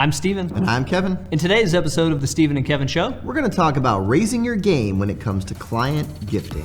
I'm Steven. And I'm Kevin. In today's episode of the Steven and Kevin Show, we're going to talk about raising your game when it comes to client gifting.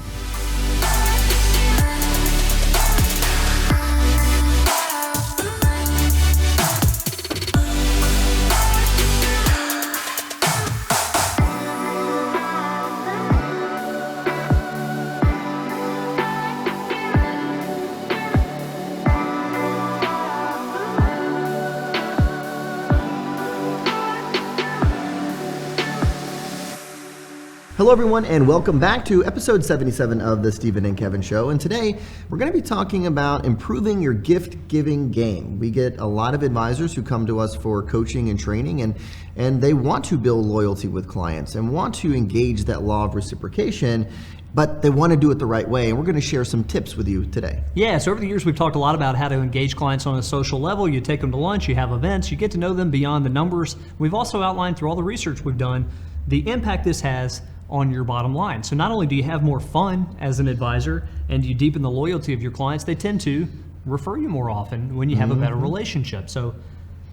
Hello everyone and welcome back to episode 77 of the Steven and Kevin Show. And today we're going to be talking about improving your gift giving game. We get a lot of advisors who come to us for coaching and training and they want to build loyalty with clients and want to engage that law of reciprocation, but they want to do it the right way. And we're going to share some tips with you today. Yeah, so over the years we've talked a lot about how to engage clients on a social level. You take them to lunch, you have events, you get to know them beyond the numbers. We've also outlined through all the research we've done the impact this has on your bottom line. So not only do you have more fun as an advisor and you deepen the loyalty of your clients, they tend to refer you more often when you have a better relationship. So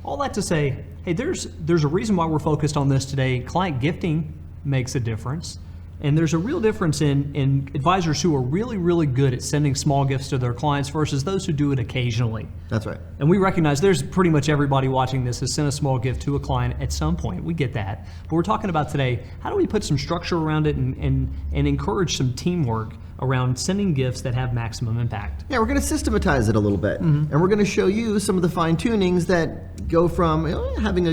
all that to say, hey, there's a reason why we're focused on this today. Client gifting makes a difference. And there's a real difference in advisors who are really, really good at sending small gifts to their clients versus those who do it occasionally. That's right. And we recognize there's pretty much everybody watching this has sent a small gift to a client at some point. We get that. But we're talking about today, how do we put some structure around it and encourage some teamwork around sending gifts that have maximum impact? Yeah, we're going to systematize it a little bit. And we're going to show you some of the fine tunings that go from having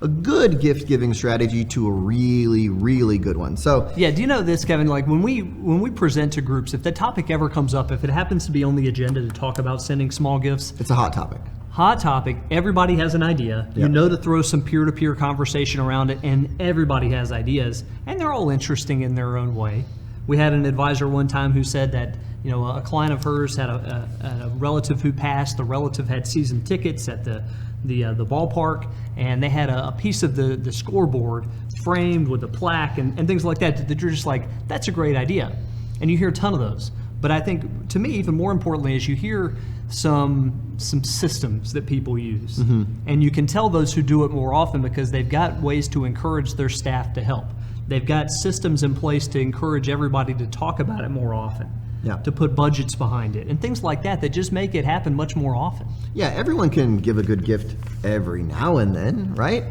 a good gift giving strategy to a really, really good one. So yeah, do you know this, Kevin? Like when we present to groups, if the topic ever comes up, if it happens to be on the agenda to talk about sending small gifts, it's a hot topic. Hot topic. Everybody has an idea. Yep. You know to throw some peer-to-peer conversation around it, and everybody has ideas, and they're all interesting in their own way. We had an advisor one time who said that a client of hers had a relative who passed. The relative had season tickets at the ballpark, and they had a piece of the scoreboard framed with a plaque and things like that you're just like, that's a great idea. And you hear a ton of those. But I think, to me, even more importantly, is you hear some systems that people use. And you can tell those who do it more often because they've got ways to encourage their staff to help. They've got systems in place to encourage everybody to talk about it more often. Yeah. To put budgets behind it and things like that just make it happen much more often. Yeah, everyone can give a good gift every now and then, right?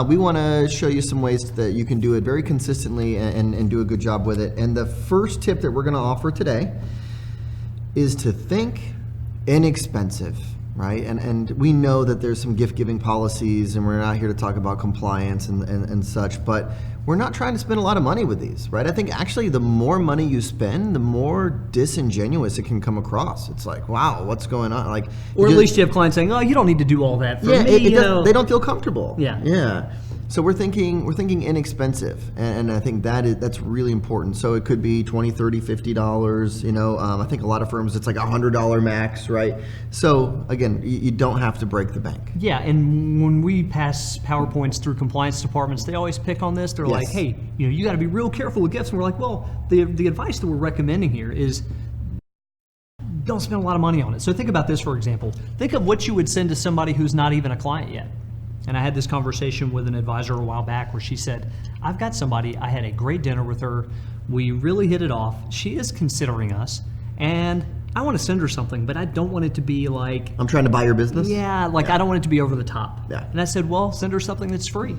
We want to show you some ways that you can do it very consistently and do a good job with it. And the first tip that we're going to offer today is to think inexpensive, right? And we know that there's some gift giving policies and we're not here to talk about compliance and such, but we're not trying to spend a lot of money with these, right? I think actually the more money you spend, the more disingenuous it can come across. It's like, wow, what's going on? Like, or at least you have clients saying, oh, you don't need to do all that for me. They don't feel comfortable. Yeah. So we're thinking inexpensive, and I think that's really important. So it could be $20, $30, $50. I think a lot of firms it's like $100 max, right? So again, you don't have to break the bank. Yeah, and when we pass PowerPoints through compliance departments, they always pick on this. They're like, hey, you got to be real careful with gifts. And we're like, well, the advice that we're recommending here is don't spend a lot of money on it. So think about this, for example. Think of what you would send to somebody who's not even a client yet. And I had this conversation with an advisor a while back where she said, I've got somebody, I had a great dinner with her, we really hit it off, she is considering us, and I want to send her something, but I don't want it to be like... I'm trying to buy your business? Yeah, I don't want it to be over the top. Yeah. And I said, well, send her something that's free,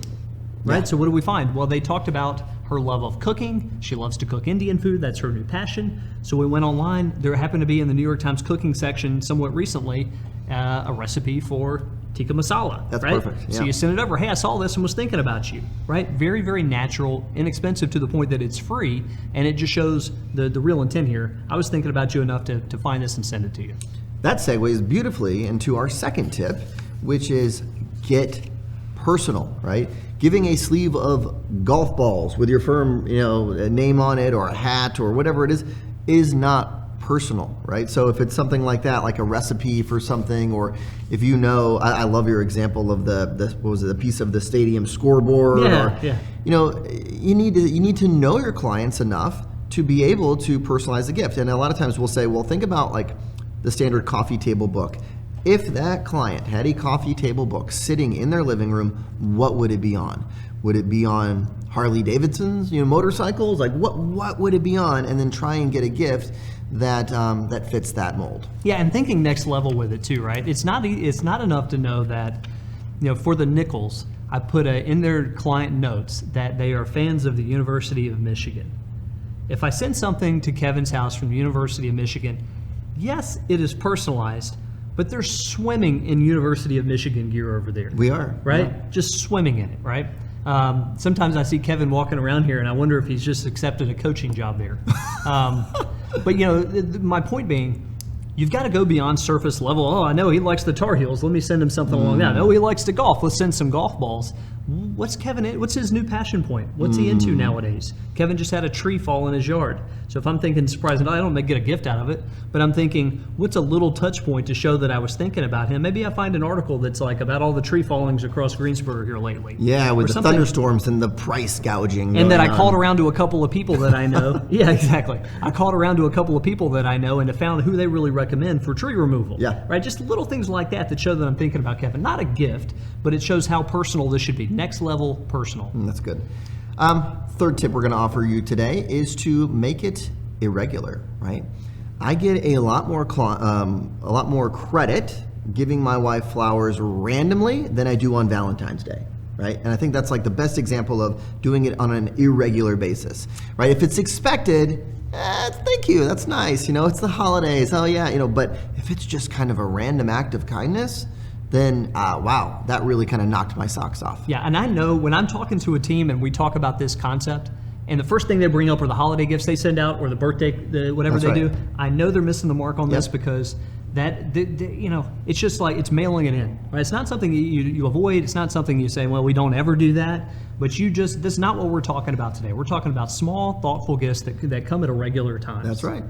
right? Yeah. So what do we find? Well, they talked about her love of cooking. She loves to cook Indian food. That's her new passion. So we went online. There happened to be in the New York Times cooking section somewhat recently a recipe for tikka masala. That's right? perfect. Yeah. So you send it over. Hey, I saw this and was thinking about you. Right? Very, very natural, inexpensive to the point that it's free, and it just shows the real intent here. I was thinking about you enough to find this and send it to you. That segues beautifully into our second tip, which is get personal, right? Giving a sleeve of golf balls with your firm, a name on it or a hat or whatever it is not personal, right? So if it's something like that, like a recipe for something, or if I love your example of the piece of the stadium scoreboard. You need to know your clients enough to be able to personalize the gift. And a lot of times we'll say, well, think about like the standard coffee table book. if that client had a coffee table book sitting in their living room, what would it be on? Would it be on Harley Davidsons, motorcycles? Like what would it be on? And then try and get a gift that that fits that mold. Yeah, and thinking next level with it too, right? It's not enough to know that, for the Nichols, I put in their client notes that they are fans of the University of Michigan. If I send something to Kevin's house from the University of Michigan, yes, it is personalized, but they're swimming in University of Michigan gear over there. We are. Right? Yeah. Just swimming in it, right? Sometimes I see Kevin walking around here and I wonder if he's just accepted a coaching job there. But my point being, you've got to go beyond surface level. Oh, I know he likes the Tar Heels. Let me send him something along that. Oh, he likes to golf. Let's send some golf balls. What's his new passion point? What's he into nowadays? Kevin just had a tree fall in his yard. So if I'm thinking surprising, I don't get a gift out of it, but I'm thinking, what's a little touch point to show that I was thinking about him? Maybe I find an article that's like about all the tree fallings across Greensboro here lately. Yeah, with or the something. Thunderstorms and the price gouging. And that I going called on. around to a couple of people that I know. Yeah, exactly. I called around to a couple of people that I know and have found who they really recommend for tree removal. Yeah. Right? Just little things like that show that I'm thinking about Kevin. Not a gift, but it shows how personal this should be. Next level personal. That's good. Third tip we're going to offer you today is to make it irregular, right? I get a lot more credit giving my wife flowers randomly than I do on Valentine's Day, right? And I think that's like the best example of doing it on an irregular basis, right? If it's expected, thank you, that's nice, it's the holidays, oh yeah, but if it's just kind of a random act of kindness, then wow, that really kind of knocked my socks off. Yeah, and I know when I'm talking to a team and we talk about this concept, and the first thing they bring up are the holiday gifts they send out or the birthday, whatever That's they right. do. I know they're missing the mark on this Yep. because it's just like it's mailing it in. Right? It's not something you avoid. It's not something you say, well, we don't ever do that. But that's not what we're talking about today. We're talking about small, thoughtful gifts that come at a regular time. That's right.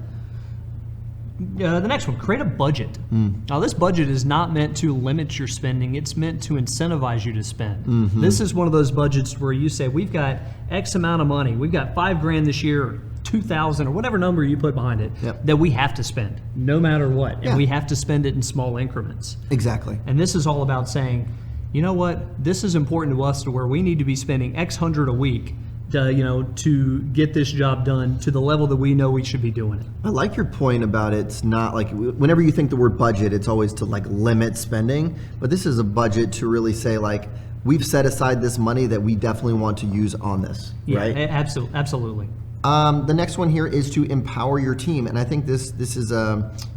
The next one, create a budget. Now, this budget is not meant to limit your spending. It's meant to incentivize you to spend. This is one of those budgets where you say, we've got X amount of money. We've got $5,000 this year, or $2,000, or whatever number you put behind it, Yep. that we have to spend, no matter what. Yeah. And we have to spend it in small increments. Exactly. And this is all about saying, you know what, this is important to us to where we need to be spending X hundred a week to get this job done to the level that we know we should be doing it. I like your point about it's not like whenever you think the word budget, it's always to like limit spending, but this is a budget to really say like, we've set aside this money that we definitely want to use on this, Yeah, right? absolutely. The next one here is to empower your team, and I think this is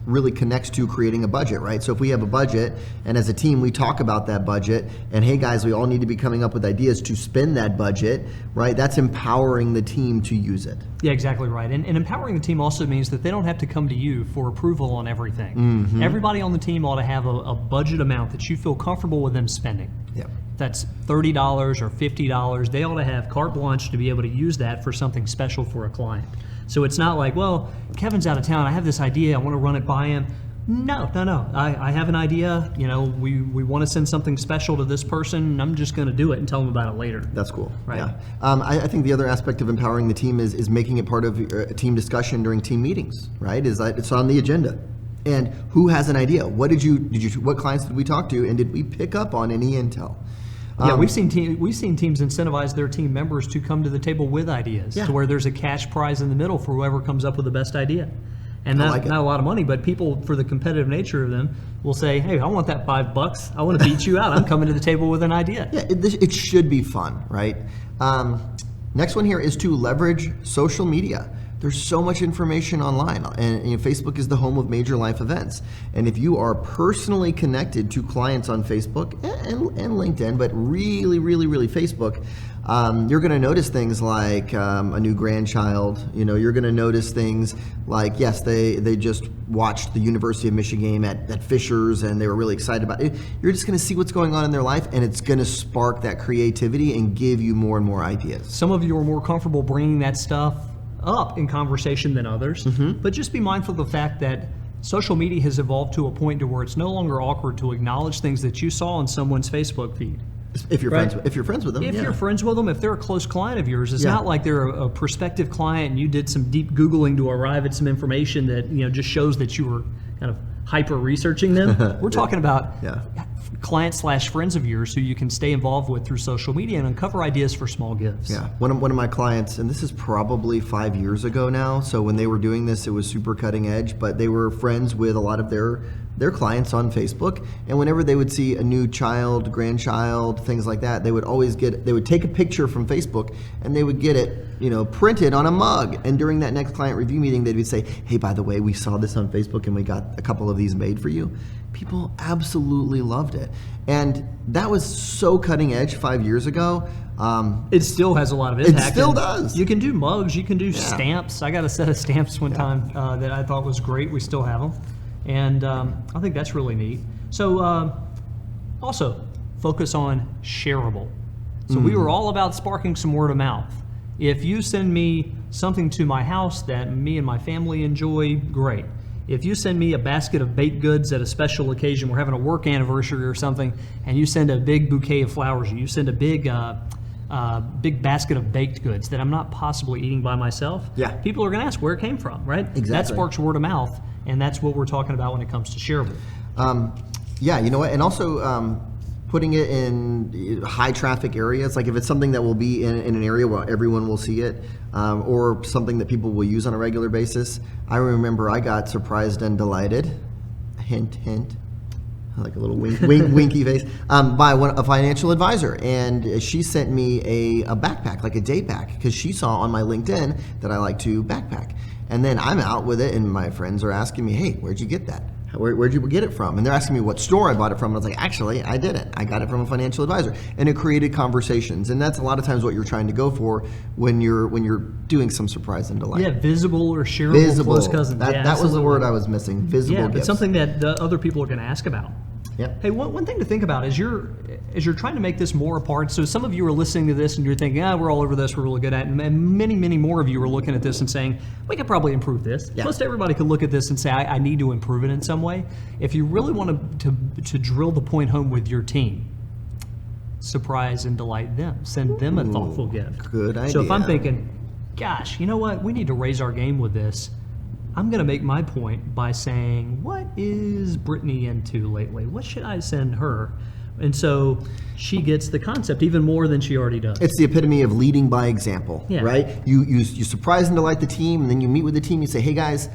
really connects to creating a budget, right? So if we have a budget, and as a team we talk about that budget, and hey guys, we all need to be coming up with ideas to spend that budget, right? That's empowering the team to use it. Yeah, exactly right. And empowering the team also means that they don't have to come to you for approval on everything. Everybody on the team ought to have a budget amount that you feel comfortable with them spending. Yep. That's $30 or $50. They ought to have carte blanche to be able to use that for something special for a client. So it's not like, well, Kevin's out of town. I have this idea. I want to run it by him. No. I have an idea. We want to send something special to this person, and I'm just going to do it and tell them about it later. That's cool. Right. Yeah. I think the other aspect of empowering the team is making it part of a team discussion during team meetings, right? Is that it's on the agenda. And who has an idea? What clients did we talk to, and did we pick up on any intel? Yeah, we've seen teams incentivize their team members to come to the table with ideas, Yeah. to where there's a cash prize in the middle for whoever comes up with the best idea. And not a lot of money, but people, for the competitive nature of them, will say, hey, I want that $5. I want to beat you out. I'm coming to the table with an idea. Yeah, it should be fun, right? Next one here is to leverage social media. There's so much information online, and Facebook is the home of major life events. And if you are personally connected to clients on Facebook and LinkedIn, but really, really, really Facebook, you're going to notice things like a new grandchild. You're going to notice things like, yes, they just watched the University of Michigan at Fisher's, and they were really excited about it. You're just going to see what's going on in their life, and it's going to spark that creativity and give you more and more ideas. Some of you are more comfortable bringing that stuff up in conversation than others, but just be mindful of the fact that social media has evolved to a point to where it's no longer awkward to acknowledge things that you saw on someone's Facebook feed. If you're Right. friends with them, If yeah. you're friends with them, if they're a close client of yours, it's Yeah. not like they're a prospective client and you did some deep Googling to arrive at some information that just shows that you were kind of hyper researching them. We're talking about Yeah. clients/friends of yours who you can stay involved with through social media and uncover ideas for small gifts. Yeah, one of my clients, and this is probably 5 years ago now, so when they were doing this, it was super cutting edge, but they were friends with a lot of their clients on Facebook, and whenever they would see a new child, grandchild, things like that, they would take a picture from Facebook, and they would get it, printed on a mug, and during that next client review meeting, they'd say, hey, by the way, we saw this on Facebook, and we got a couple of these made for you. People absolutely loved it. And that was so cutting edge 5 years ago. It still has a lot of impact. It still does. You can do mugs, you can do stamps. I got a set of stamps one time that I thought was great. We still have them. And I think that's really neat. So also, focus on shareable. So we were all about sparking some word of mouth. If you send me something to my house that me and my family enjoy, great. If you send me a basket of baked goods at a special occasion, we're having a work anniversary or something, and you send a big bouquet of flowers, or you send a big basket of baked goods that I'm not possibly eating by myself, people are going to ask where it came from, right? Exactly. That sparks word of mouth, and that's what we're talking about when it comes to shareable. You know what? And also putting it in high traffic areas, like if it's something that will be in an area where everyone will see it, or something that people will use on a regular basis. I remember I got surprised and delighted, hint, hint, like a little winky face, by a financial advisor. And she sent me a backpack, like a day pack, because she saw on my LinkedIn that I like to backpack. And then I'm out with it, and my friends are asking me, hey, where'd you get that? Where'd you get it from? And they're asking me what store I bought it from. And I was like, actually, I didn't. I got it from a financial advisor. And it created conversations. And that's a lot of times what you're trying to go for when you're doing some surprise and delight. Yeah, visible or shareable, close cousins. That was the word I was missing, visible but gifts. something that the other people are going to ask about. Yep. Hey, one thing to think about is as you're trying to make this more a part, so some of you are listening to this and you're thinking, we're all over this, we're really good at it, and many, many more of you are looking at this and saying, we could probably improve this. Yeah. Most everybody could look at this and say, I need to improve it in some way. If you really want to drill the point home with your team, surprise and delight them. Send them a thoughtful gift. Good idea. So if I'm thinking, gosh, you know what, we need to raise our game with this, I'm going to make my point by saying, what is Brittany into lately? What should I send her? And so she gets the concept even more than she already does. It's the epitome of leading by example, right? You surprise and delight the team, and then you meet with the team. You say, hey guys,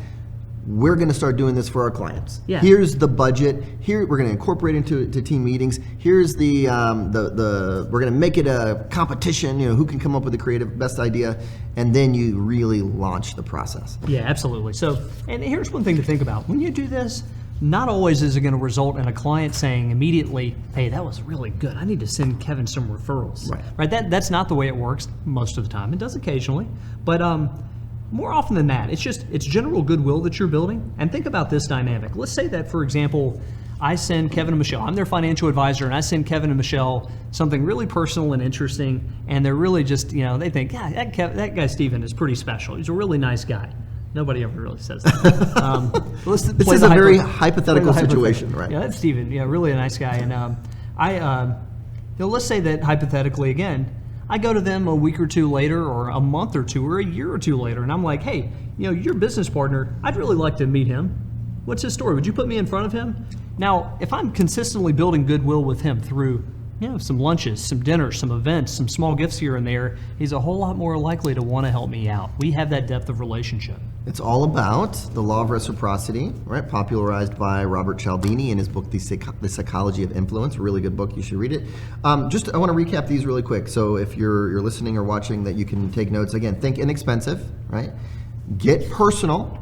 we're going to start doing this for our clients. Yeah. Here's the budget. Here we're going to incorporate into team meetings. Here's the we're going to make it a competition. Who can come up with the creative best idea, and then you really launch the process. Yeah, absolutely. So, and here's one thing to think about: when you do this, not always is it going to result in a client saying immediately, "Hey, that was really good. I need to send Kevin some referrals." Right. That's not the way it works most of the time. It does occasionally, but more often than that, it's general goodwill that you're building. And think about this dynamic. Let's say that, for example, I send Kevin and Michelle, I'm their financial advisor, and I send Kevin and Michelle something really personal and interesting, and they're really just, they think, yeah, that guy Steven is pretty special. He's a really nice guy. Nobody ever really says that. This is a very hypothetical situation, right? Yeah, that's Steven. Yeah, really a nice guy. And let's say that hypothetically again, I go to them a week or two later, or a month or two, or a year or two later, and I'm like, hey, your business partner, I'd really like to meet him. What's his story? Would you put me in front of him? Now, if I'm consistently building goodwill with him through some lunches, some dinners, some events, some small gifts here and there, he's a whole lot more likely to want to help me out. We have that depth of relationship. It's all about the law of reciprocity, right? Popularized by Robert Cialdini in his book, The Psychology of Influence. A really good book. You should read it. I want to recap these really quick. So if you're listening or watching, that you can take notes. Again, think inexpensive, right? Get personal.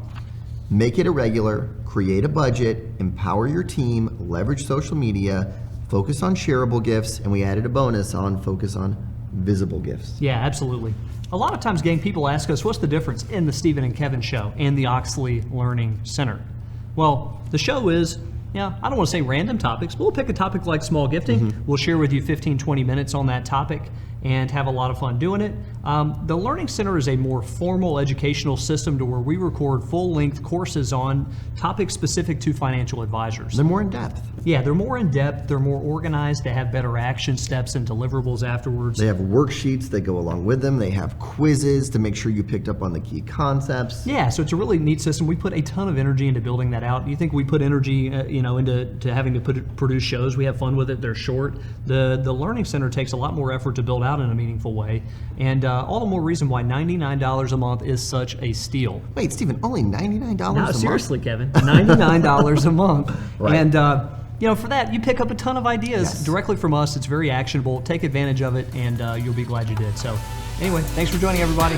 Make it irregular. Create a budget. Empower your team. Leverage social media. Focus on shareable gifts. And we added a bonus on focus on visible gifts. Yeah, absolutely. A lot of times, gang, people ask us, what's the difference in the Stephen and Kevin show and the Oxley Learning Center? Well, the show is I don't want to say random topics, but we'll pick a topic like small gifting. We'll share with you 15, 20 minutes on that topic and have a lot of fun doing it. The Learning Center is a more formal educational system to where we record full-length courses on topics specific to financial advisors. They're more in depth. Yeah, they're more in depth, they're more organized, they have better action steps and deliverables afterwards. They have worksheets that go along with them. They have quizzes to make sure you picked up on the key concepts. Yeah, so it's a really neat system. We put a ton of energy into building that out. You think we put energy, into having to produce shows? We have fun with it. They're short. The Learning Center takes a lot more effort to build out in a meaningful way, and all the more reason why $99 a month is such a steal. Wait, Stephen, only $99 a month? No, seriously, Kevin, $99 a month, Right. and for that you pick up a ton of ideas directly from us. It's very actionable. Take advantage of it, and you'll be glad you did. So, anyway, thanks for joining, everybody.